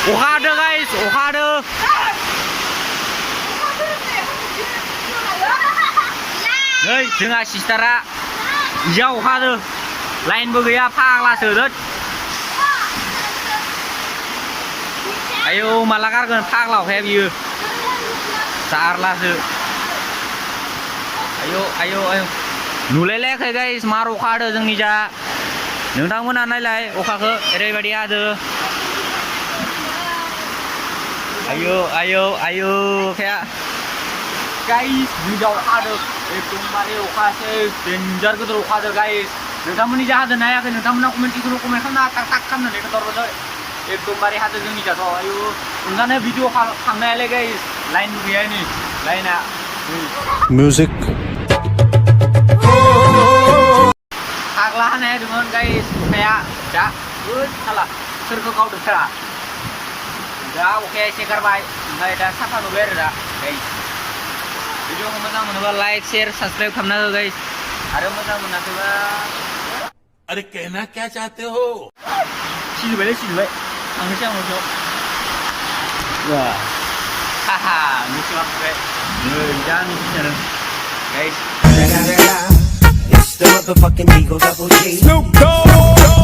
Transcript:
अखा हादों गाइस अखा हादों नै जोंहा सिस्टारा इयाव अखा हादों लाइनबो गैया फाग्लासो दोद आयौ माला गारगोन फाग्ला अखाया बियो जारलासो आयौ आयौ आयौ नुलायलायाखै गाइस मार अखा हादों जोंनि जा नोंथांमोना नायलाय अखाखौ ओरैबायदि हादों आयौ आयौ आयौ अखाया गाइस जोंनिजा अखा हादों एकदमबारे अखासो डेन्जार गोदोर अखा हादों गाइस नोंथांमोननि जा हादों नायाखै नोंथांमोना कमेन्ट खालामना टाक टाक खालामनानै खोन्थाहरबाय एकदमबारे हादों जोंनि जाथ' आयौ ओंखायनो भिडिअ खालामनायालाय गाइस लाइन गैया नै लाइना मिउजिक फाग्ला हानाय होदोंमोन गाइस अखाया दा हाला सोरखौ गावदों सारा दा अखाया एसे गारबाय ओमफ्राय दा साफा नुबाय आरो दा गाइस भिडिअखौ मोजां मोनोबा लाइक शेयर साबसक्राइब खालामना हो गाइस आरो मोजां मोनाखैबा अरे कहना क्या चाहते हो सिजोबायलै सिजोबाय थांनोसै आं मोनसेयाव हाहा मिथिं हाबबाय नै दा मिथिजादों guys It's the motherfucking Eagle Double G. Snoop Dogg.